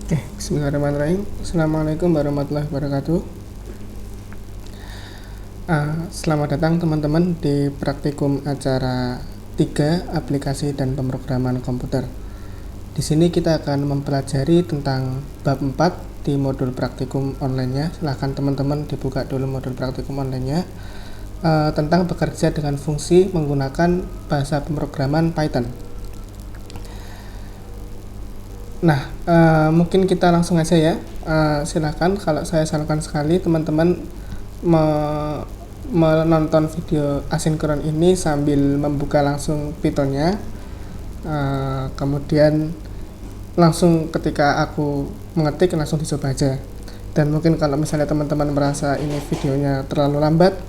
Bismillahirrahmanirrahim. Assalamualaikum warahmatullahi wabarakatuh. Selamat datang teman-teman di praktikum acara 3 aplikasi dan pemrograman komputer. Di sini kita akan mempelajari tentang bab 4 di modul praktikum online-nya. Silahkan teman-teman dibuka dulu modul praktikum online-nya. Tentang bekerja dengan fungsi menggunakan bahasa pemrograman Python. Nah, mungkin kita langsung aja ya. Silakan, kalau saya sarankan sekali teman-teman menonton video asinkron ini sambil membuka langsung Python-nya. Kemudian langsung ketika aku mengetik langsung dicoba aja. Dan mungkin kalau misalnya teman-teman merasa ini videonya terlalu lambat,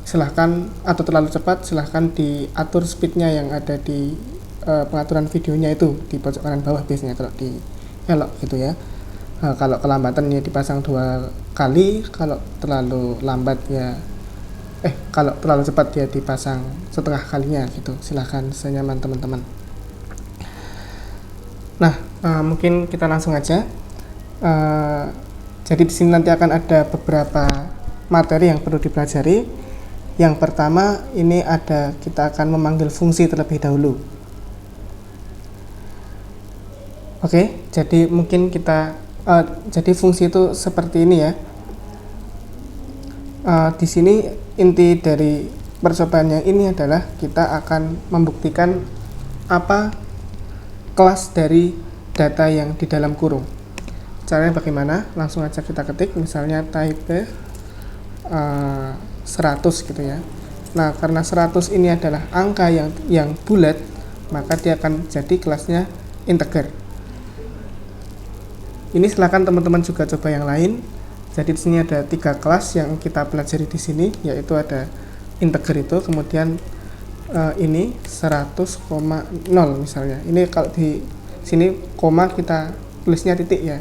silahkan, atau terlalu cepat, silahkan diatur speednya yang ada di pengaturan videonya itu di pojok kanan bawah biasanya kalau di elok gitu ya. Kalau kelambatannya dipasang 2 kali, kalau terlalu lambat ya kalau terlalu cepat ya dipasang setengah kalinya gitu. Silahkan senyaman teman-teman. Nah, mungkin kita langsung aja. Jadi di sini nanti akan ada beberapa materi yang perlu dipelajari. Yang pertama ini kita akan memanggil fungsi terlebih dahulu. Oke, jadi mungkin jadi fungsi itu seperti ini ya. Di sini inti dari percobaannya ini adalah kita akan membuktikan apa kelas dari data yang di dalam kurung. Caranya bagaimana? Langsung aja kita ketik, misalnya type 100 gitu ya. Nah, karena 100 ini adalah angka yang bulat, maka dia akan jadi kelasnya integer. Ini silakan teman-teman juga coba yang lain. Jadi di sini ada 3 kelas yang kita pelajari di sini, yaitu ada integer itu, kemudian ini 100,0 misalnya. Ini kalau di sini koma kita tulisnya titik ya.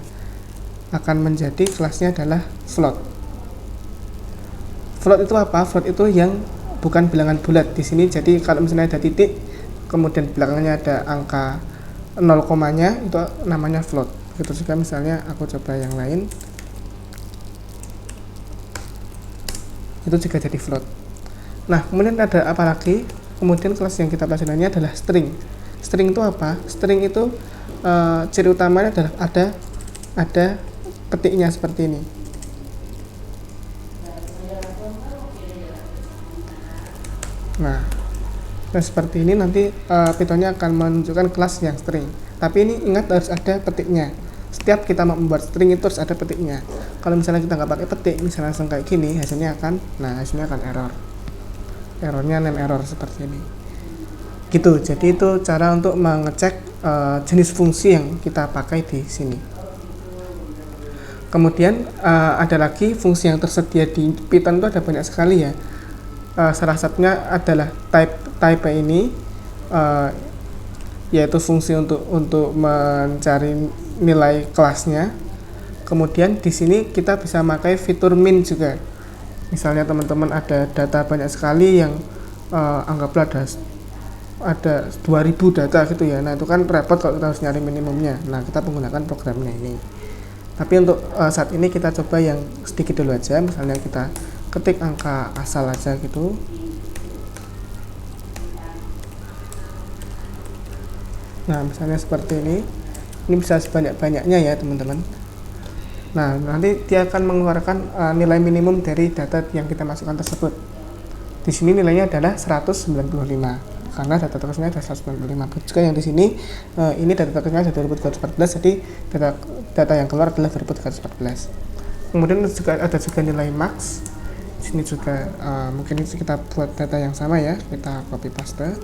Akan menjadi kelasnya adalah float. Float itu apa? Float itu yang bukan bilangan bulat di sini. Jadi kalau misalnya ada titik, kemudian belakangnya ada angka 0 komanya, itu namanya float. Begitu juga misalnya aku coba yang lain, itu juga jadi float. Nah, kemudian ada apa lagi? Kemudian kelas yang kita pelajari adalah string. String itu apa? String itu ciri utamanya adalah ada petiknya seperti ini. Nah, seperti ini nanti Python-nya akan menunjukkan kelas yang string. Tapi ini ingat harus ada petiknya. Setiap kita mau membuat string itu harus ada petiknya. Kalau misalnya kita nggak pakai petik, misalnya langsung kayak gini, hasilnya akan error. Errornya name error seperti ini. Gitu. Jadi itu cara untuk mengecek jenis fungsi yang kita pakai di sini. Kemudian ada lagi fungsi yang tersedia di Python itu ada banyak sekali ya. Salah satunya adalah type ini, yaitu fungsi untuk mencari nilai kelasnya. Kemudian di sini kita bisa pakai fitur min juga. Misalnya teman-teman ada data banyak sekali yang anggaplah ada 2000 data gitu ya. Nah, itu kan repot kalau kita harus nyari minimumnya. Nah, kita menggunakan programnya ini. Tapi untuk saat ini kita coba yang sedikit dulu aja. Misalnya kita ketik angka asal aja gitu. Nah, misalnya seperti ini bisa sebanyak-banyaknya ya teman-teman. Nah, nanti dia akan mengeluarkan nilai minimum dari data yang kita masukkan tersebut. Di sini nilainya adalah 195 karena data terusnya ada 195. Juga yang di sini ini data terusnya ada 2314, jadi data yang keluar adalah 2314. Kemudian ada juga nilai max. Di sini juga mungkin kita buat data yang sama ya, kita copy paste.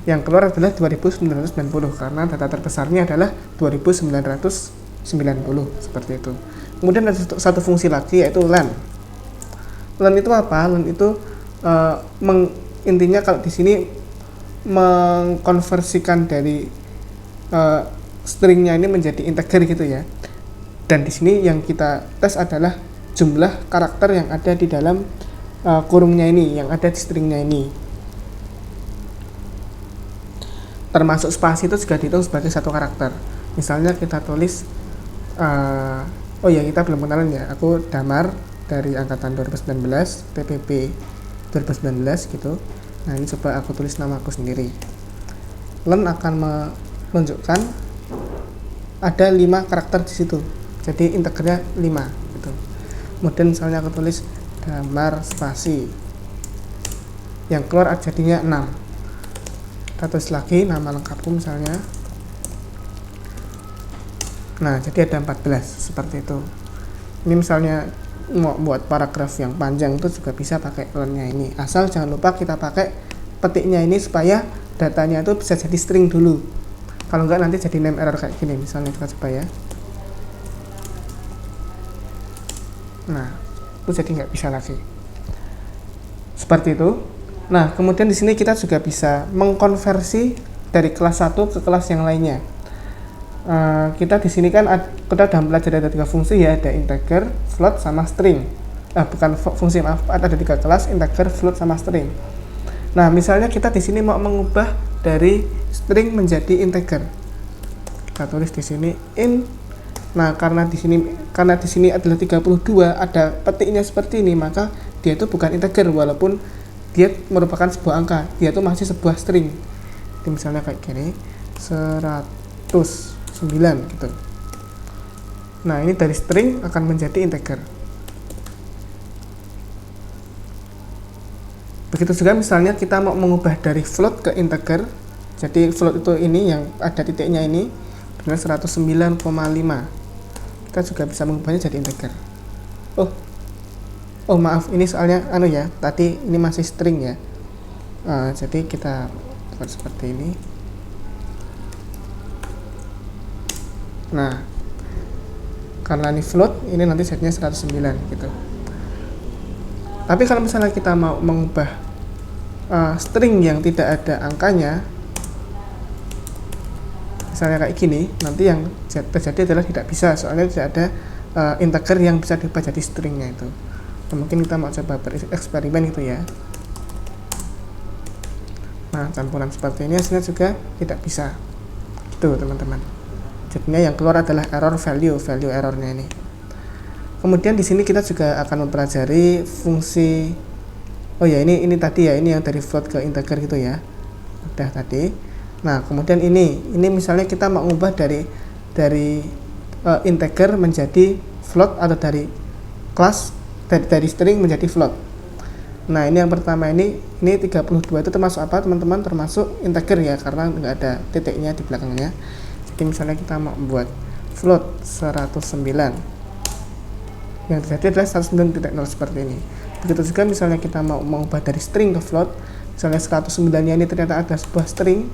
Yang keluar adalah 2990 karena data terbesarnya adalah 2990 seperti itu. Kemudian ada satu fungsi lagi yaitu len. Len itu apa? Len itu intinya kalau di sini mengkonversikan dari stringnya ini menjadi integer gitu ya. Dan di sini yang kita tes adalah jumlah karakter yang ada di dalam kurungnya ini, yang ada di stringnya ini. Termasuk spasi itu juga dihitung sebagai satu karakter. Misalnya kita tulis oh ya, kita belum kenalan ya, aku Damar dari angkatan 2019, TPP 2019 gitu. Nah, ini coba aku tulis nama aku sendiri. Len akan menunjukkan ada 5 karakter di situ, jadi integernya 5 gitu. Kemudian misalnya aku tulis Damar spasi, yang keluar jadinya 6. Kita tulis lagi nama lengkapku misalnya. Nah, jadi ada 14 seperti itu. Ini misalnya mau buat paragraf yang panjang itu juga bisa pakai lennya ini. Asal jangan lupa kita pakai petiknya ini supaya datanya itu bisa jadi string dulu. Kalau enggak nanti jadi name error kayak gini. Misalnya kita coba ya. Nah, itu jadi nggak bisa lagi. Seperti itu. Nah, kemudian di sini kita juga bisa mengkonversi dari kelas 1 ke kelas yang lainnya. Kita di sini kan kita udah belajar ada 3 fungsi ya, ada integer, float, sama string. Bukan fungsi, maaf, ada 3 kelas, integer, float, sama string. Nah, misalnya kita di sini mau mengubah dari string menjadi integer. Kita tulis di sini int. Nah, karena di sini adalah 32, ada petiknya seperti ini, maka dia itu bukan integer walaupun dia merupakan sebuah angka, dia itu masih sebuah string. Jadi misalnya kayak gini, 109 gitu. Nah, ini dari string akan menjadi integer. Begitu juga misalnya kita mau mengubah dari float ke integer. Jadi float itu ini yang ada titiknya ini dengan 109,5. Kita juga bisa mengubahnya jadi integer. Oh maaf, ini soalnya ya, tadi ini masih string ya. Jadi kita buat seperti ini. Nah, karena ini float, ini nanti setnya 109 gitu. Tapi kalau misalnya kita mau mengubah string yang tidak ada angkanya, misalnya kayak gini, nanti yang terjadi adalah tidak bisa, soalnya tidak ada integer yang bisa diubah jadi stringnya itu. Nah, mungkin kita mau coba bereksperimen gitu ya. Nah, campuran seperti ini hasilnya juga tidak bisa. Itu teman-teman. Jadinya yang keluar adalah error value errornya ini. Kemudian di sini kita juga akan mempelajari fungsi. Oh ya, ini tadi ya, ini yang dari float ke integer gitu ya. Udah tadi. Nah, kemudian ini misalnya kita mau mengubah dari integer menjadi float, atau dari kelas dari string menjadi float. Nah, ini yang pertama ini 32 itu termasuk apa teman-teman? Termasuk integer ya, karena nggak ada titiknya di belakangnya. Jadi misalnya kita mau membuat float 109, yang terjadi adalah 109.0 seperti ini. Begitu juga misalnya kita mau mengubah dari string ke float, misalnya 109 nya ini ternyata ada sebuah string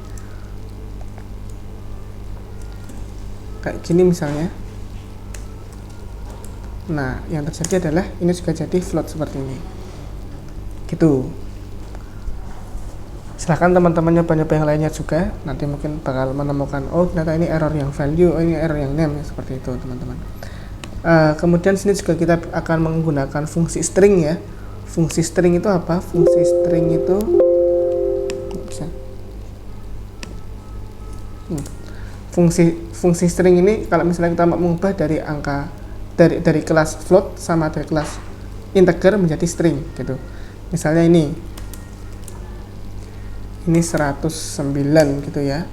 kayak gini misalnya. Nah, yang terjadi adalah ini juga jadi float seperti ini gitu. Silahkan teman-teman nyoba-nyoba yang lainnya juga, nanti mungkin bakal menemukan ternyata ini error yang value, ini error yang name, seperti itu teman-teman. Kemudian sini juga kita akan menggunakan fungsi string ya. Fungsi string itu apa? Fungsi string itu fungsi string ini kalau misalnya kita mau mengubah dari angka dari kelas float sama dari kelas integer menjadi string gitu. Misalnya ini 109 gitu ya.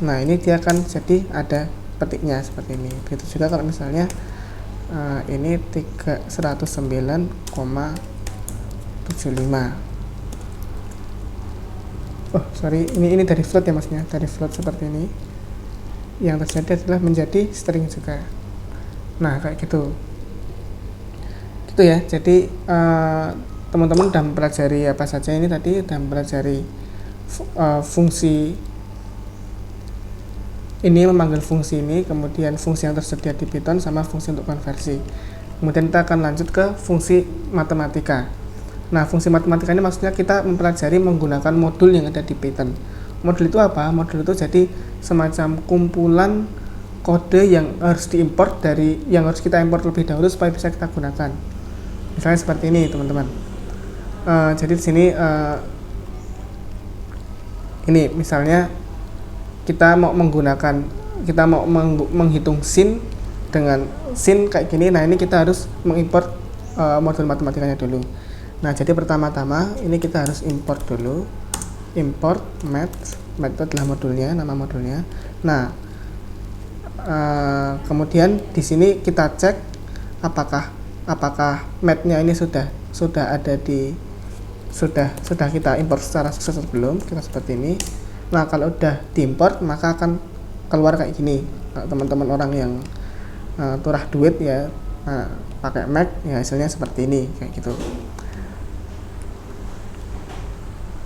Nah, ini dia akan jadi ada petiknya seperti ini. Begitu juga kalau misalnya ini 109,75. Ini dari float ya maksudnya, dari float seperti ini. Yang terjadi adalah menjadi string juga. Nah, kayak gitu. Gitu ya. Jadi teman-teman sudah mempelajari apa saja ini tadi, sudah mempelajari fungsi ini, memanggil fungsi ini, kemudian fungsi yang tersedia di Python, sama fungsi untuk konversi. Kemudian kita akan lanjut ke fungsi matematika. Nah, fungsi matematika ini maksudnya kita mempelajari menggunakan modul yang ada di Python. Modul itu apa? Modul itu jadi semacam kumpulan kode yang harus diimport yang harus kita import lebih dahulu supaya bisa kita gunakan. Misalnya seperti ini, teman-teman. Jadi di sini ini misalnya kita mau menggunakan kita mau menghitung sin dengan sin kayak gini, nah ini kita harus mengimport modul matematikanya dulu. Nah, jadi pertama-tama ini kita harus import dulu, import math itu adalah modulnya, nama modulnya. Nah, kemudian di sini kita cek apakah math-nya ini sudah ada sudah kita import secara sukses atau belum. Kita seperti ini. Nah, kalau udah diimport maka akan keluar kayak gini. Nah, teman-teman orang yang turah duit ya, pakai Mac ya hasilnya seperti ini kayak gitu.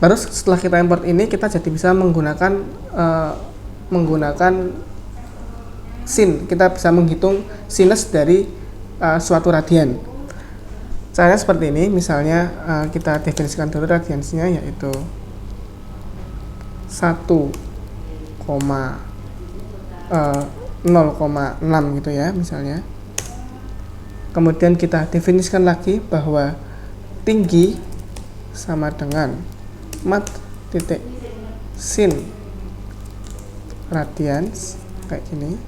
Terus setelah kita import ini, kita jadi bisa menggunakan sin. Kita bisa menghitung sinus dari suatu radian. Caranya seperti ini. Misalnya kita definisikan dulu radiansnya, yaitu 0,6 gitu ya misalnya. Kemudian kita definisikan lagi bahwa tinggi sama dengan mat titik sin radians kayak gini.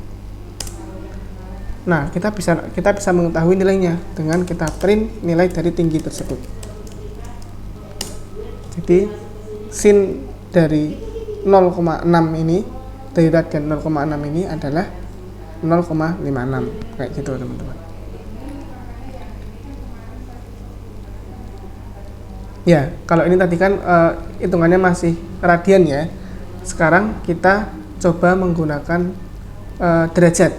Nah, kita bisa mengetahui nilainya dengan kita print nilai dari tinggi tersebut. Jadi sin dari 0,6 ini, dari radian 0,6 ini adalah 0,56 kayak gitu teman-teman. Ya, kalau ini tadi kan hitungannya masih radian ya. Sekarang kita coba menggunakan derajat.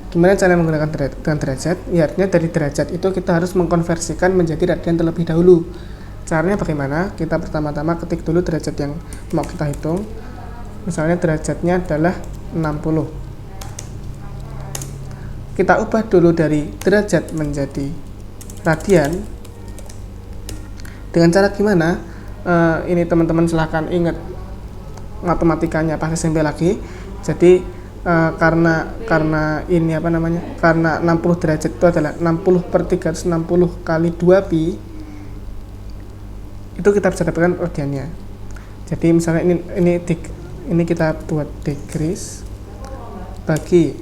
Gimana cara menggunakan dengan derajat? Ya, artinya dari derajat itu kita harus mengkonversikan menjadi radian terlebih dahulu. Caranya bagaimana? Kita pertama-tama ketik dulu derajat yang mau kita hitung. Misalnya derajatnya adalah 60. Kita ubah dulu dari derajat menjadi radian. Dengan cara gimana? Ini teman-teman silahkan ingat matematikanya pas SMP lagi. Jadi karena ini karena 60 derajat itu adalah 60/360 kali 2pi, itu kita bisa dapatkan radiannya. Jadi misalnya ini kita buat degrees bagi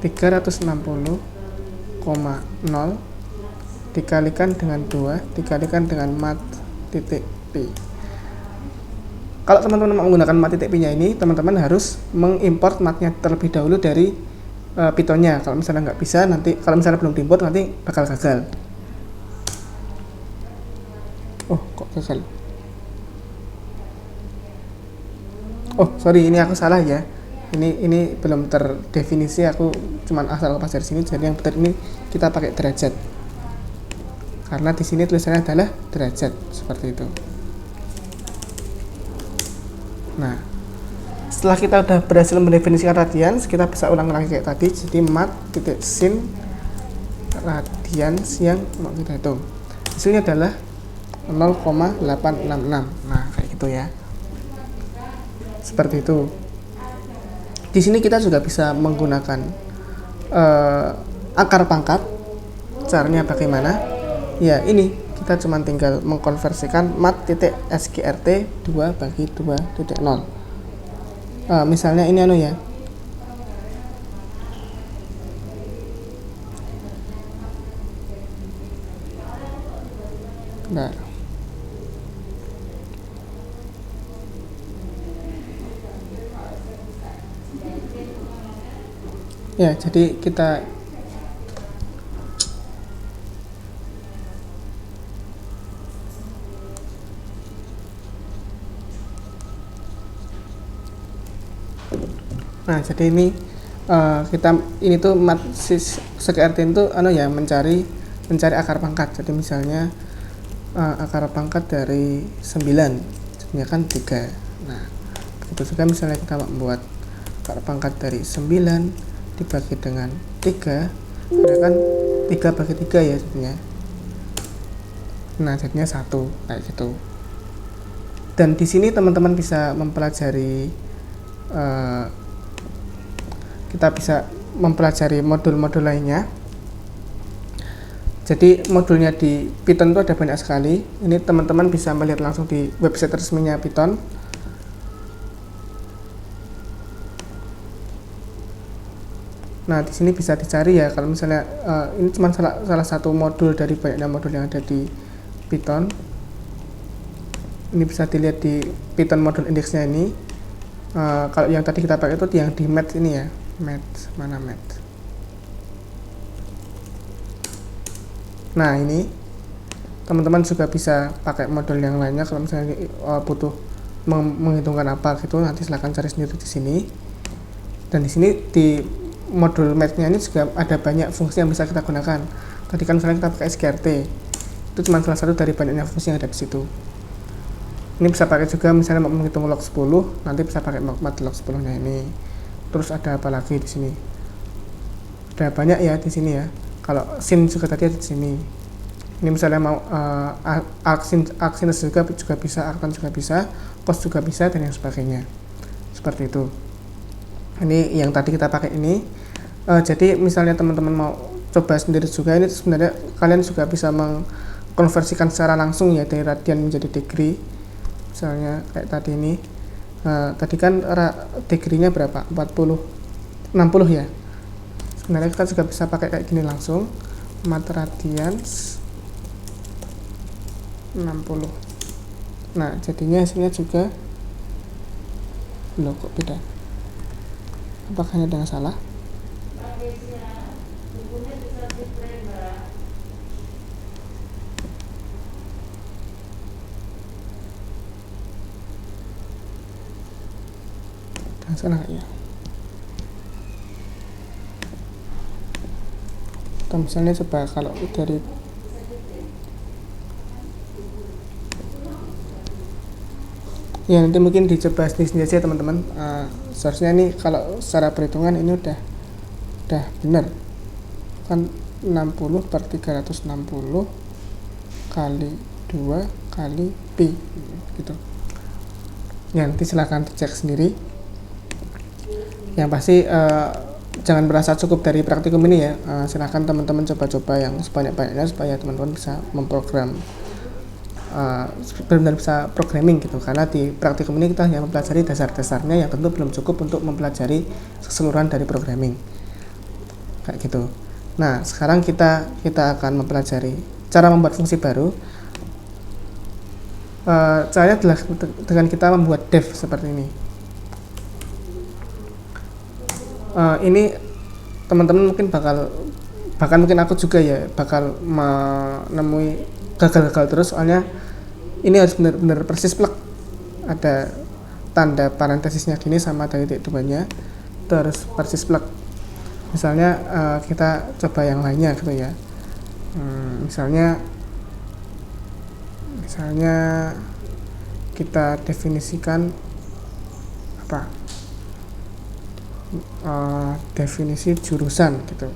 360,0 dikalikan dengan 2 dikalikan dengan mat titik pi. Kalau teman-teman mau menggunakan mat titik pi-nya ini, teman-teman harus mengimport matnya terlebih dahulu dari Python-nya. Kalau misalnya nggak bisa, nanti kalau misalnya belum diimport nanti bakal gagal. Oh, kok gagal? Oh, sorry, ini aku salah ya. Ini belum terdefinisi, aku cuman asal lepas dari sini. Jadi yang benar ini kita pakai derajat. Karena di sini tulisannya adalah derajat seperti itu. Nah, setelah kita udah berhasil mendefinisikan radians, kita bisa ulang lagi kayak tadi. Jadi mat titik sin radians yang mau kita hitung, hasilnya adalah 0,866. Nah, kayak gitu ya. Seperti itu. Di sini kita juga bisa menggunakan akar pangkat. Caranya bagaimana? Ya, ini kita cuma tinggal mengkonversikan mat titik sgrt 2/2.0. Misalnya ini ya. Nah, ya, jadi kita jadi ini ini tuh mat sgrt itu ya mencari akar pangkat. Jadi misalnya akar pangkat dari 9 jadinya kan 3. Nah, begitu juga misalnya kita membuat akar pangkat dari 9 dibagi dengan 3, ya kan 3/3 ya jadinya. Nah, jadinya 1 kayak gitu. Dan di sini teman-teman bisa mempelajari kita bisa mempelajari modul-modul lainnya. Jadi modulnya di Python itu ada banyak sekali. Ini teman-teman bisa melihat langsung di website resminya Python. Nah, di sini bisa dicari ya kalau misalnya ini cuma salah satu modul dari banyaknya modul yang ada di Python. Ini bisa dilihat di Python modul indeksnya ini. Kalau yang tadi kita pakai itu yang di math ini ya, math, mana math. Nah, ini teman-teman juga bisa pakai modul yang lainnya kalau misalnya butuh menghitungkan apa gitu, nanti silahkan cari sendiri di sini. Dan di sini di modul math-nya ini juga ada banyak fungsi yang bisa kita gunakan. Tadi kan misalnya kita pakai SKRT, itu cuma salah satu dari banyaknya fungsi yang ada di situ. Ini bisa pakai juga misalnya mau menghitung log 10, nanti bisa pakai mat log 10-nya ini. Terus ada apa lagi di sini? Ada banyak ya di sini ya. Kalau sin juga tadi ada di sini. Ini misalnya mau arcsinus juga bisa, arctan juga bisa, cos juga bisa, dan yang sebagainya. Seperti itu. Ini yang tadi kita pakai ini. Jadi misalnya teman-teman mau coba sendiri juga, ini sebenarnya kalian juga bisa mengkonversikan secara langsung ya dari radian menjadi degree. Misalnya kayak tadi ini. Tadi kan degree-nya berapa? 60 ya. Sebenarnya kita juga bisa pakai kayak gini langsung, mat radians 60. Nah, jadinya hasilnya juga loh, kok beda? Apakah ada yang salah? Yang salah ya. Atau misalnya coba kalau dari ya, nanti mungkin dicoba sendiri aja teman-teman. Seharusnya ini kalau secara perhitungan ini udah benar kan, 60 per 360 kali 2 kali pi gitu ya. Nanti silahkan dicek sendiri. Yang pasti jangan merasa cukup dari praktikum ini ya. Silahkan teman-teman coba-coba yang sebanyak-banyaknya supaya teman-teman bisa memprogram, benar-benar bisa programming gitu. Karena di praktikum ini kita hanya mempelajari dasar-dasarnya yang tentu belum cukup untuk mempelajari keseluruhan dari programming kayak gitu. Nah, sekarang kita akan mempelajari cara membuat fungsi baru. Caranya adalah dengan kita membuat def seperti ini. Ini teman-teman mungkin bahkan mungkin aku juga ya bakal menemui gagal-gagal terus, soalnya ini harus benar-benar persis plek, ada tanda parentesisnya gini sama dari titik duanya, terus persis plek. Misalnya kita coba yang lainnya gitu ya. Misalnya kita definisikan apa, definisi jurusan gitu.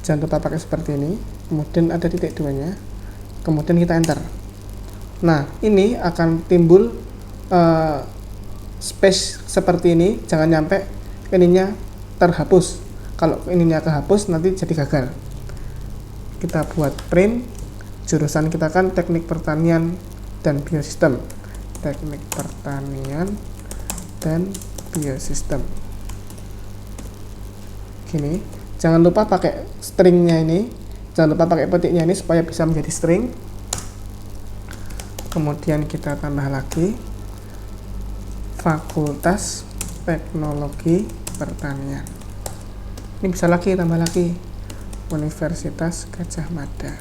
Jangan lupa pakai seperti ini, kemudian ada titik duanya, kemudian kita enter. Nah, ini akan timbul space seperti ini, jangan nyampe ininya terhapus. Kalau ininya kehapus nanti jadi gagal. Kita buat print, jurusan kita kan teknik pertanian dan biosistem, teknik pertanian dan biosistem gini. Jangan lupa pakai stringnya ini, jangan lupa pakai petiknya ini supaya bisa menjadi string. Kemudian kita tambah lagi Fakultas Teknologi Pertanian. Ini bisa lagi tambah lagi Universitas Gadjah Mada,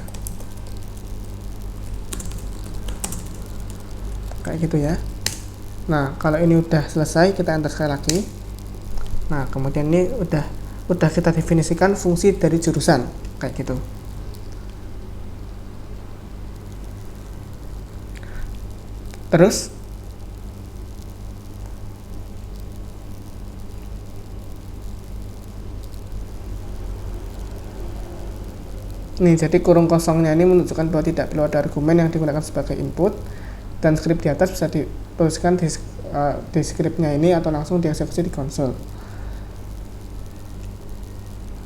kayak gitu ya. Nah, kalau ini udah selesai, kita enter sekali lagi. Nah, kemudian ini udah kita definisikan fungsi dari jurusan kayak gitu. Terus nih, jadi kurung kosongnya ini menunjukkan bahwa tidak perlu ada argumen yang digunakan sebagai input, dan script di atas bisa dituliskan di scriptnya ini atau langsung dieksekusi di konsol.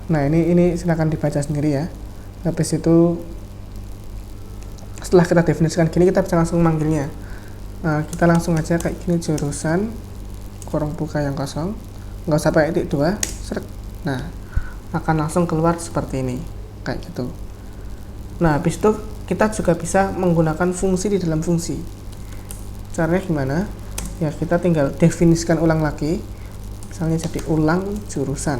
Nah, ini silakan dibaca sendiri ya. Habis itu setelah kita definisikan gini, kita bisa langsung manggilnya. Kita langsung aja kayak gini, jurusan kurung buka yang kosong, nggak usah pakai titik 2, seret. Nah, akan langsung keluar seperti ini, kayak gitu. Nah, habis itu kita juga bisa menggunakan fungsi di dalam fungsi. Caranya gimana? Ya, kita tinggal definisikan ulang lagi. Misalnya jadi ulang jurusan.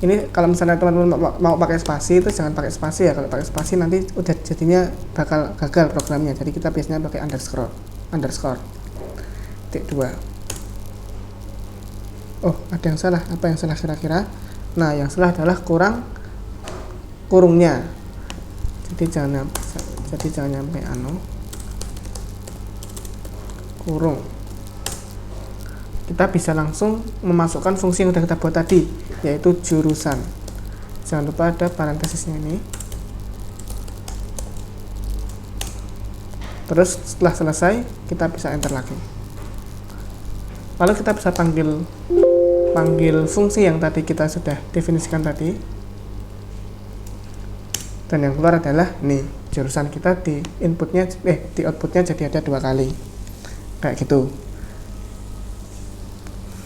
Ini kalau misalnya teman-teman mau pakai spasi itu jangan pakai spasi ya. Kalau pakai spasi nanti udah jadinya bakal gagal programnya. Jadi kita biasanya pakai underscore titik 2. Oh, ada yang salah. Apa yang salah kira-kira? Nah, yang salah adalah kurang kurungnya. Jadi jangan sampai kurung. Kita bisa langsung memasukkan fungsi yang sudah kita buat tadi, yaitu jurusan. Jangan lupa ada parentesisnya ini. Terus setelah selesai, kita bisa enter lagi. Lalu kita bisa panggil fungsi yang tadi kita sudah definisikan tadi. Dan yang keluar adalah nih, jurusan kita di outputnya jadi ada 2 kali. Kayak gitu.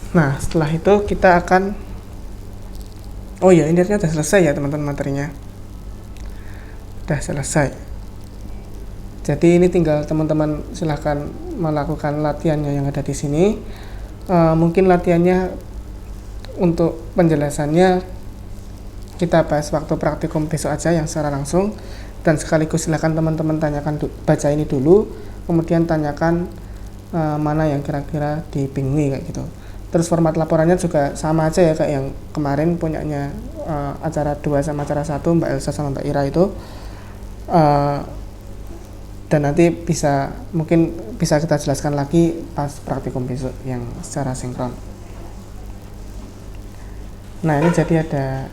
Nah, setelah itu kita akan ini sudah selesai ya teman-teman, materinya sudah selesai. Jadi ini tinggal teman-teman silahkan melakukan latihannya yang ada di sini. Mungkin latihannya untuk penjelasannya kita bahas waktu praktikum besok aja yang secara langsung, dan sekaligus silahkan teman-teman baca ini dulu, kemudian tanyakan mana yang kira-kira dibingungi kayak gitu. Terus format laporannya juga sama aja ya kayak yang kemarin punyanya acara 2 sama acara 1 Mbak Elsa sama Mbak Ira itu. Dan nanti mungkin bisa kita jelaskan lagi pas praktikum besok yang secara sinkron. Nah, ini jadi ada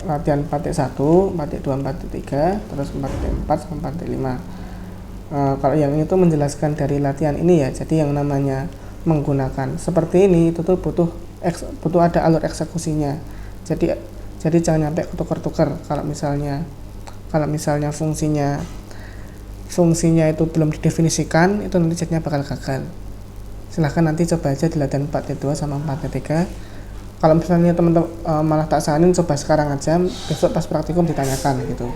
latihan 4.1, 4.2, 4.3, terus 4.4 sama 4.5. Kalau yang itu menjelaskan dari latihan ini ya, jadi yang namanya menggunakan seperti ini itu tuh butuh ada alur eksekusinya. Jadi jangan sampai ketukar-tukar. Kalau misalnya fungsinya itu belum didefinisikan, itu nanti jadinya bakal gagal. Silahkan nanti coba aja di latihan 4.2 sama 4.3. Kalau misalnya teman-teman malah tak saranin coba sekarang aja, besok pas praktikum ditanyakan gitu.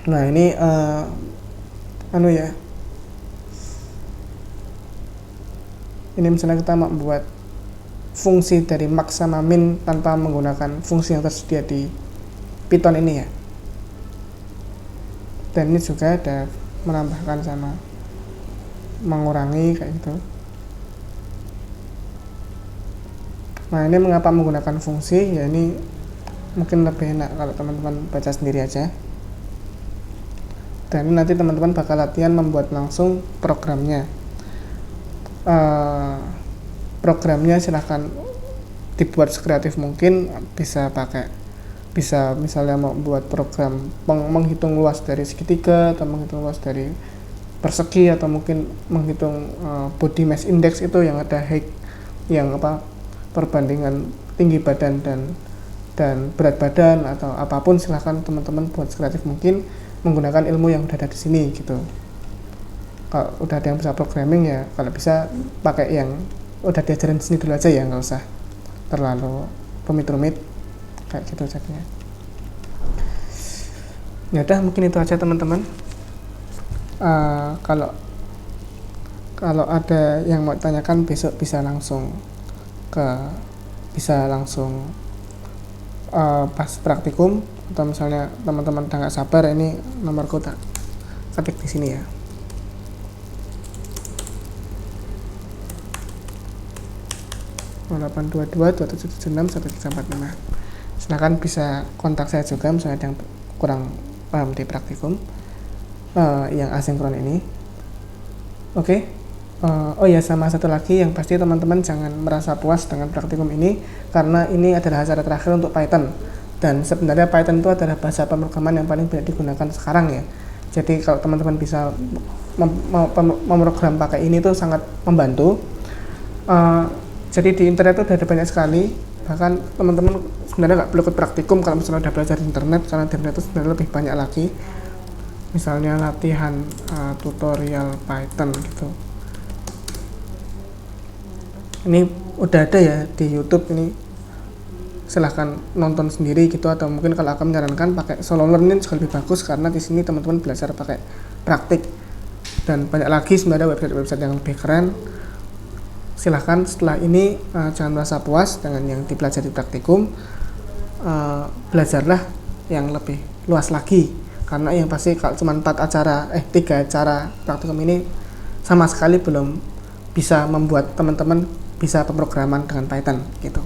Nah, ini ini misalnya kita mau buat fungsi dari max sama min tanpa menggunakan fungsi yang tersedia di Python ini ya. Dan ini juga ada menambahkan sama mengurangi kayak gitu. Nah, ini mengapa menggunakan fungsi ya, ini mungkin lebih enak kalau teman-teman baca sendiri aja. Dan nanti teman-teman bakal latihan membuat langsung programnya. Programnya silahkan dibuat sekreatif mungkin, bisa misalnya mau buat program menghitung luas dari segitiga atau menghitung luas dari persegi, atau mungkin menghitung body mass index itu yang ada height, yang perbandingan tinggi badan dan berat badan atau apapun, silahkan teman-teman buat sekreatif mungkin menggunakan ilmu yang udah ada di sini gitu. Kalau udah ada yang bisa programming ya, kalau bisa pakai yang udah diajarin di sini dulu aja ya, nggak usah terlalu rumit-rumit kayak gitu jadinya. Ya udah, mungkin itu aja teman-teman. Kalau ada yang mau tanyakan besok bisa langsung pas praktikum, atau misalnya teman-teman udah nggak sabar, ini nomorku tak ketik di sini ya. (0822-2776-1345). Silahkan bisa kontak saya juga misalnya ada yang kurang paham di praktikum yang asinkron ini. Oke. Oh ya, sama satu lagi yang pasti teman-teman jangan merasa puas dengan praktikum ini, karena ini adalah acara terakhir untuk Python. Dan sebenarnya Python itu adalah bahasa pemrograman yang paling banyak digunakan sekarang ya. Jadi kalau teman-teman bisa memprogram pakai ini tuh sangat membantu. Jadi di internet itu udah ada banyak sekali. Bahkan teman-teman sebenarnya nggak perlu ikut praktikum kalau misalnya udah belajar di internet, karena di internet itu sebenarnya lebih banyak lagi. Misalnya latihan tutorial Python gitu. Ini udah ada ya di YouTube, ini silahkan nonton sendiri gitu, atau mungkin kalau aku menyarankan pakai solo learning juga lebih bagus, karena di sini teman-teman belajar pakai praktik. Dan banyak lagi sebenarnya website yang lebih keren. Silahkan setelah ini jangan merasa puas dengan yang dipelajari praktikum, belajarlah yang lebih luas lagi, karena yang pasti kalau cuma 3 acara praktikum ini sama sekali belum bisa membuat teman-teman bisa pemrograman dengan Python gitu.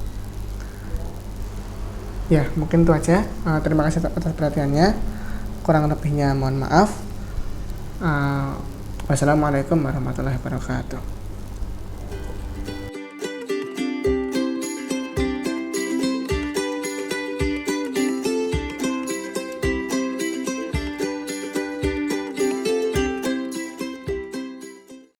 Ya, mungkin itu aja. Terima kasih atas perhatiannya. Kurang lebihnya mohon maaf. Wassalamualaikum warahmatullahi wabarakatuh.